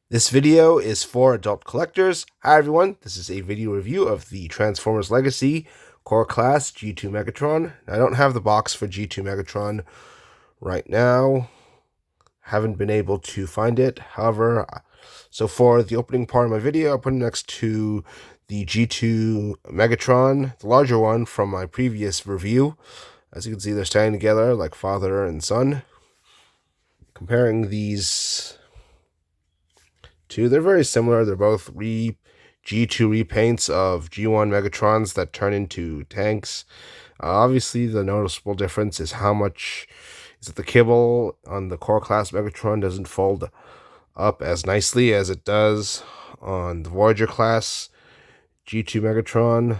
This video is for adult collectors. Hi everyone, this is a video review of the Transformers Legacy Core Class G2 Megatron. I don't have the box for G2 Megatron right now. Haven't been able to find it. However, so for the opening part of my video, I'll put it next to the G2 Megatron, the larger one from my previous review. As you can see, they're standing together like father and son. Comparing these two, they're very similar. They're both G2 repaints of G1 Megatrons that turn into tanks. Obviously, the noticeable difference is how much is that the kibble on the core class Megatron doesn't fold up as nicely as it does on the Voyager class G2 Megatron.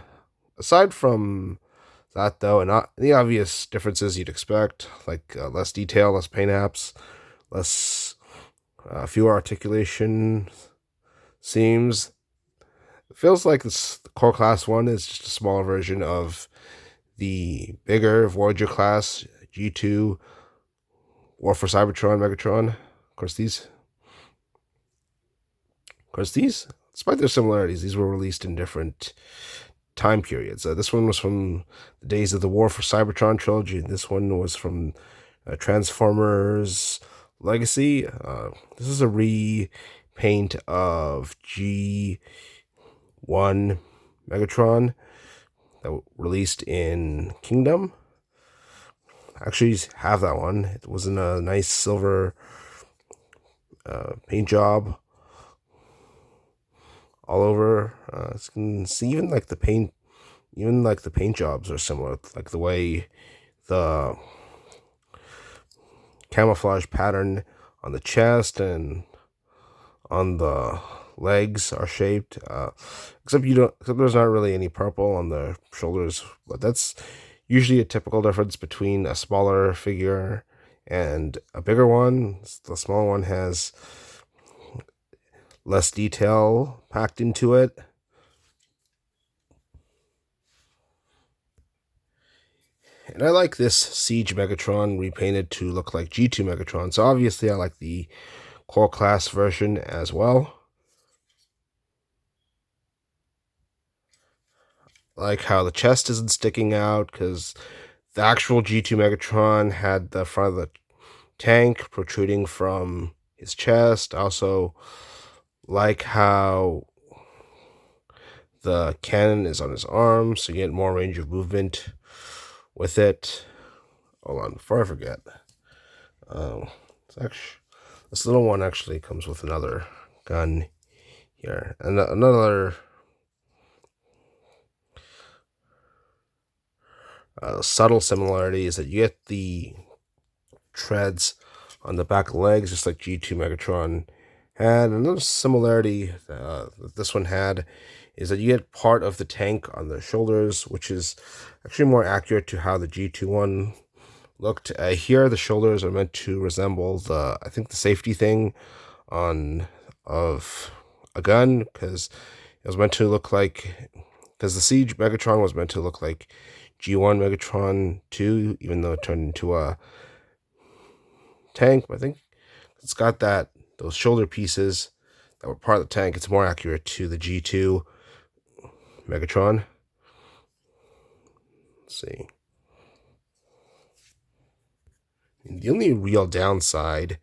Aside from that, though, and the obvious differences you'd expect, like less detail, less paint apps, fewer articulation seams. It feels like the core class one is just a smaller version of the bigger Voyager class G2 War for Cybertron Megatron. Of course, despite their similarities, these were released in different time periods. This one was from the days of the War for Cybertron trilogy, and this one was from Transformers Legacy. This is a repaint of G1 Megatron that released in Kingdom. I actually have that one. It was in a nice silver paint job all over. You can see even like the paint jobs are similar, like the way the camouflage pattern on the chest and on the legs are shaped. Except there's not really any purple on the shoulders, but that's usually a typical difference between a smaller figure and a bigger one. The smaller one has less detail packed into it. And I like this Siege Megatron repainted to look like G2 Megatron. So obviously I like the core class version as well. I like how the chest isn't sticking out, because the actual G2 Megatron had the front of the tank protruding from his chest. I also like how the cannon is on his arm, so you get more range of movement with it. Hold on, before I forget. This little one actually comes with another gun here. And another subtle similarity is that you get the treads on the back legs, just like G2 Megatron had. Another similarity that this one had is that you get part of the tank on the shoulders, which is actually more accurate to how the G2 one looked. Here, the shoulders are meant to resemble the safety thing of a gun, because it was meant to look like, because the Siege Megatron was meant to look like G1 Megatron 2, even though it turned into a tank. But I think it's got those shoulder pieces that were part of the tank. It's more accurate to the G2 Megatron. Let's see. The only real downside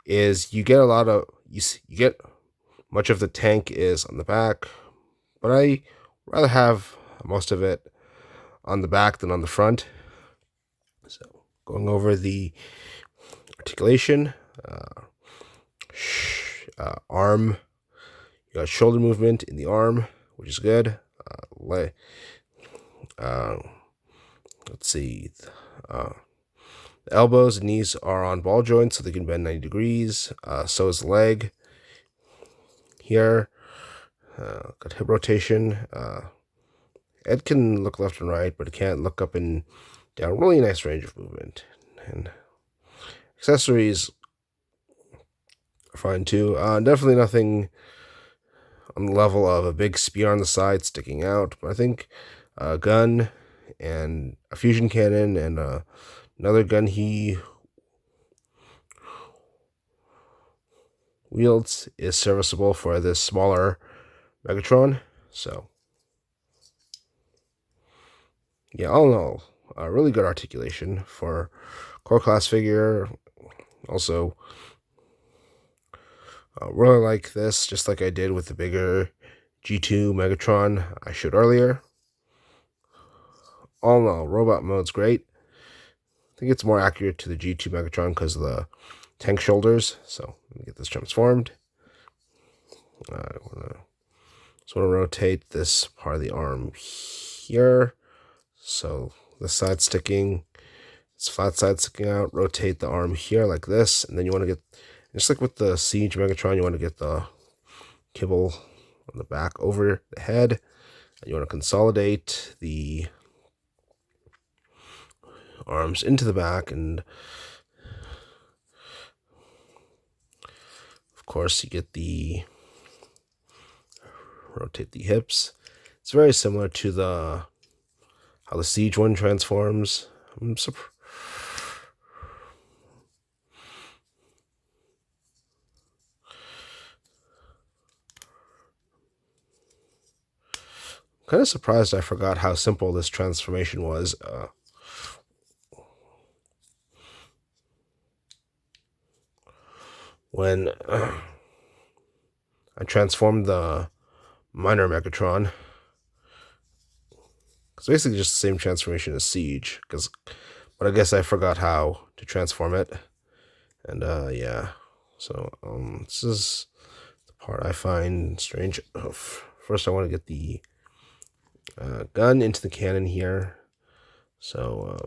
is you get much of the tank is on the back, but I rather have most of it on the back than on the front. So going over the articulation, arm, you got shoulder movement in the arm, which is good. Let's see. The elbows and knees are on ball joints, so they can bend 90 degrees. So is the leg. Here, got hip rotation. It can look left and right, but it can't look up and down. Really nice range of movement. And accessories are fine too. Definitely nothing on the level of a big spear on the side sticking out, but I think a gun and a fusion cannon and another gun he wields is serviceable for this smaller Megatron. So, yeah, all in all, really good articulation for core class figure. Also, really like this, just like I did with the bigger G2 Megatron I showed earlier. All in all, robot mode's great. I think it's more accurate to the G2 Megatron because of the tank shoulders. So let me get this transformed. I just want to rotate this part of the arm here. So the side sticking, it's flat side sticking out. Rotate the arm here like this, and then you want to get, just like with the Siege Megatron, you want to get the kibble on the back over the head. And you want to consolidate the arms into the back, and of course you get the rotate the hips. It's very similar to the how the Siege one transforms. I'm kind of surprised I forgot how simple this transformation was. When I transformed the minor Megatron, it's basically just the same transformation as Siege, but I guess I forgot how to transform it. And yeah, so this is the part I find strange. First, I want to get the gun into the cannon here. So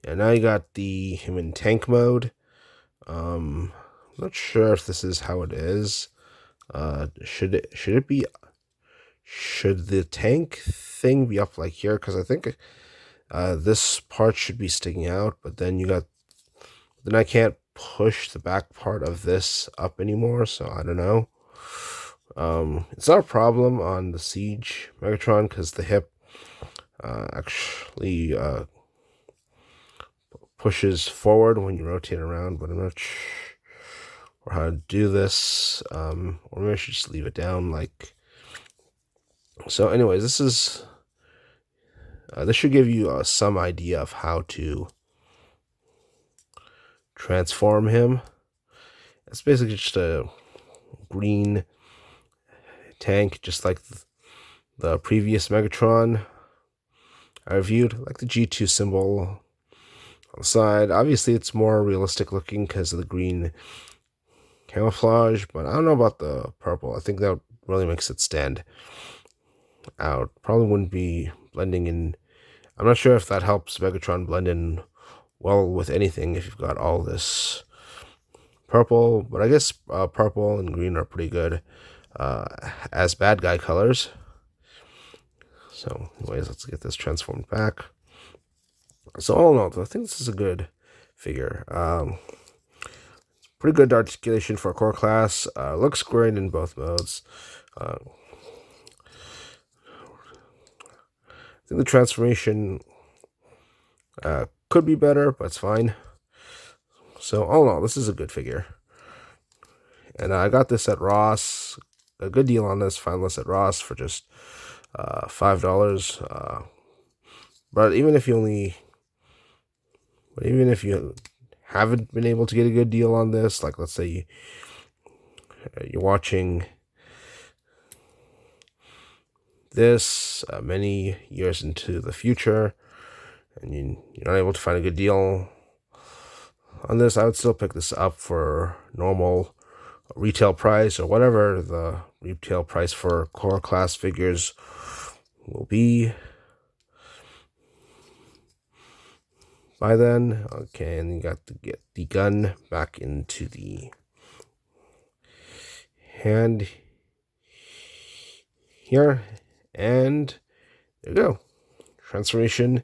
yeah, now you got him in tank mode. I'm not sure if this is how it is. Should the tank thing be up like here? Because I think this part should be sticking out, but then then I can't push the back part of this up anymore, so I don't know. It's not a problem on the Siege Megatron because the hip actually pushes forward when you rotate around, but I'm not sure how to do this, or maybe I should just leave it down like so. Anyways, this should give you some idea of how to transform him. It's basically just a green tank, just like the previous Megatron I reviewed, like the G2 symbol on the side. Obviously, it's more realistic looking because of the green camouflage, but I don't know about the purple. I think that really makes it stand out. Probably wouldn't be blending in. I'm not sure if that helps Megatron blend in well with anything if you've got all this purple, but I guess purple and green are pretty good as bad guy colors. So anyways, let's get this transformed back. So all in all, I think this is a good figure. Pretty good articulation for a core class. Looks great in both modes. I think the transformation could be better, but it's fine. So all in all, this is a good figure. And I got this at Ross. A good deal on this. Found this at Ross for just $5. But even if you haven't been able to get a good deal on this, like let's say you're watching this many years into the future and you're not able to find a good deal on this, I would still pick this up for normal retail price or whatever the retail price for core class figures will be by then. Okay, and you got to get the gun back into the hand here, and there you go. Transformation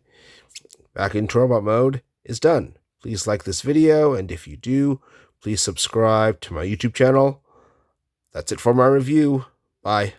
back into robot mode is done. Please like this video, and if you do, please subscribe to my YouTube channel. That's it for my review. Bye.